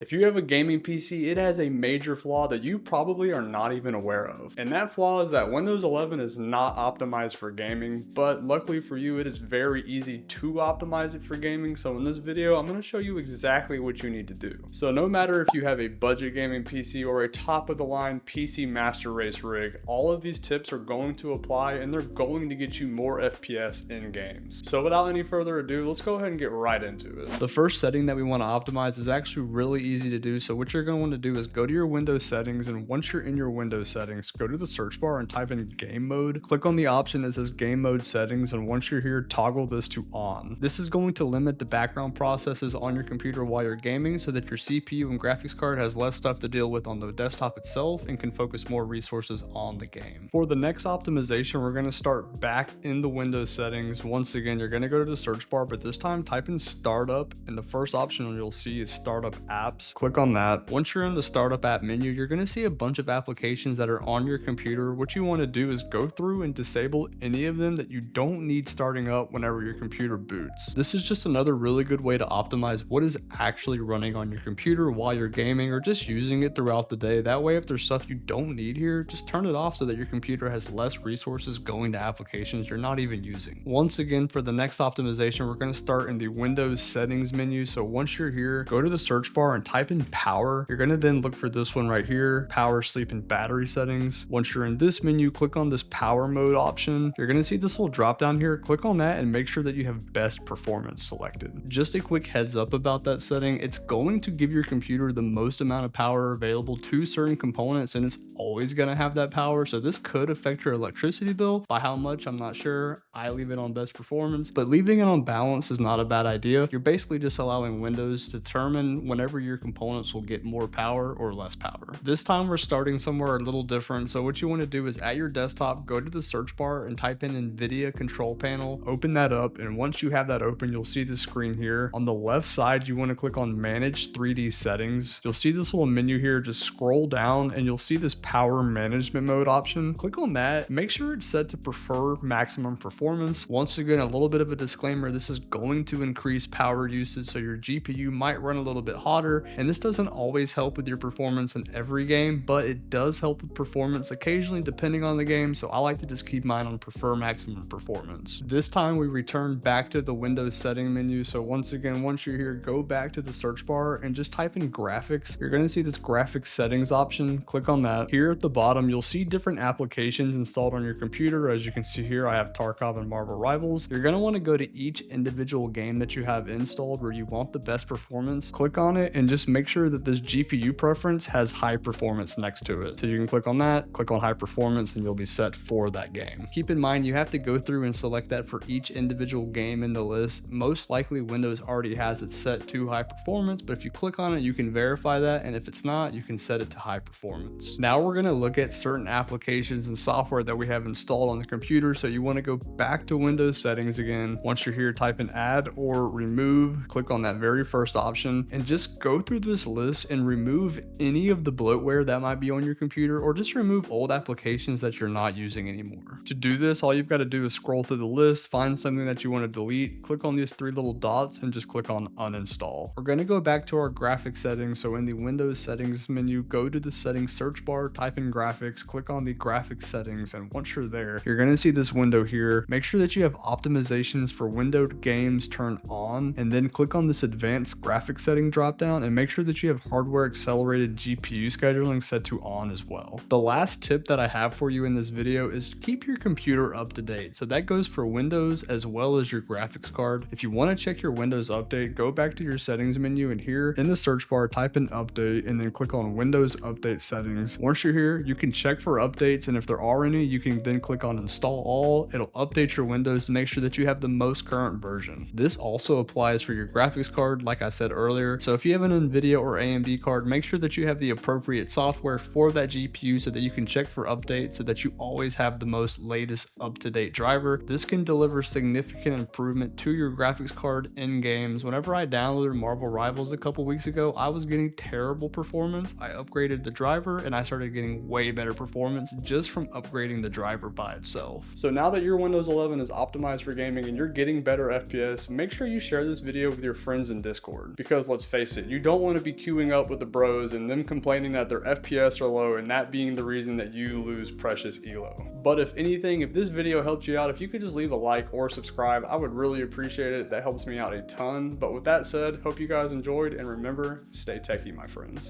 If you have a gaming PC, it has a major flaw that you probably are not even aware of. And that flaw is that Windows 11 is not optimized for gaming, but luckily for you, it is very easy to optimize it for gaming. So in this video, I'm gonna show you exactly what you need to do. So no matter if you have a budget gaming PC or a top of the line PC master race rig, all of these tips are going to apply and they're going to get you more FPS in games. So without any further ado, let's go ahead and get right into it. The first setting that we wanna optimize is actually really easy to do. So what you're going to want to do is go to your Windows settings, and once you're in your Windows settings, go to the search bar and type in game mode. Click on the option that says game mode settings, and once you're here, toggle this to on. This is going to limit the background processes on your computer while you're gaming so that your CPU and graphics card has less stuff to deal with on the desktop itself and can focus more resources on the game. For the next optimization, we're going to start back in the Windows settings. Once again, you're going to go to the search bar, but this time type in startup, and the first option you'll see is startup apps. Click on that. Once you're in the startup app menu, you're going to see a bunch of applications that are on your computer. What you want to do is go through and disable any of them that you don't need starting up whenever your computer boots. This is just another really good way to optimize what is actually running on your computer while you're gaming or just using it throughout the day. That way, if there's stuff you don't need here, just turn it off so that your computer has less resources going to applications you're not even using. Once again, for the next optimization, we're going to start in the Windows settings menu. So once you're here, go to the search bar and type in power. You're going to then look for this one right here, power, sleep, and battery settings. Once you're in this menu, click on this power mode option. You're going to see this little drop down here. Click on that and make sure that you have best performance selected. Just a quick heads up about that setting. It's going to give your computer the most amount of power available to certain components, and it's always going to have that power. So this could affect your electricity bill. By how much, I'm not sure. I leave it on best performance, but leaving it on balance is not a bad idea. You're basically just allowing Windows to determine whenever your components will get more power or less power. This time we're starting somewhere a little different. So what you want to do is at your desktop, go to the search bar and type in NVIDIA control panel, open that up. And once you have that open, you'll see the screen here. On the left side, you want to click on manage 3D settings. You'll see this little menu here. Just scroll down and you'll see this power management mode option. Click on that. Make sure it's set to prefer maximum performance. Once again, a little bit of a disclaimer. This is going to increase power usage. So your GPU might run a little bit hotter, and this doesn't always help with your performance in every game, but it does help with performance occasionally depending on the game. So I like to just keep mine on prefer maximum performance. This time we return back to the Windows setting menu. So once again, once you're here, go back to the search bar and just type in graphics. You're going to see this graphics settings option. Click on that. Here at the bottom, you'll see different applications installed on your computer. As you can see here, I have Tarkov and Marvel Rivals. You're going to want to go to each individual game that you have installed where you want the best performance. Click on it and just make sure that this GPU preference has high performance next to it. So you can click on that, click on high performance, and you'll be set for that game. Keep in mind, you have to go through and select that for each individual game in the list. Most likely Windows already has it set to high performance, but if you click on it, you can verify that. And if it's not, you can set it to high performance. Now we're going to look at certain applications and software that we have installed on the computer. So you want to go back to Windows settings again. Once you're here, type in add or remove, click on that very first option and just go through this list and remove any of the bloatware that might be on your computer, or just remove old applications that you're not using anymore. To do this, all you've got to do is scroll through the list, find something that you want to delete, click on these three little dots and just click on uninstall. We're going to go back to our graphics settings. So in the Windows settings menu, go to the settings search bar, type in graphics, click on the graphics settings, and once you're there, you're going to see this window here. Make sure that you have optimizations for windowed games turned on, and then click on this advanced graphics setting drop down and make sure that you have hardware accelerated GPU scheduling set to on as well. The last tip that I have for you in this video is keep your computer up to date. So that goes for Windows as well as your graphics card. If you want to check your Windows update, go back to your settings menu and here in the search bar, type in update and then click on Windows update settings. Once you're here, you can check for updates, and if there are any, you can then click on install all. It'll update your Windows to make sure that you have the most current version. This also applies for your graphics card, like I said earlier. So if you have an NVIDIA or AMD card, make sure that you have the appropriate software for that GPU so that you can check for updates so that you always have the most latest up-to-date driver. This can deliver significant improvement to your graphics card in games. Whenever I downloaded Marvel Rivals a couple weeks ago, I was getting terrible performance. I upgraded the driver and I started getting way better performance just from upgrading the driver by itself. So now that your Windows 11 is optimized for gaming and you're getting better FPS, make sure you share this video with your friends in Discord, because let's face it, you don't don't want to be queuing up with the bros and them complaining that their FPS are low and that being the reason that you lose precious elo. But if anything, if this video helped you out, if you could just leave a like or subscribe, I would really appreciate it. That helps me out a ton. But with that said, hope you guys enjoyed, and remember, stay techie, my friends.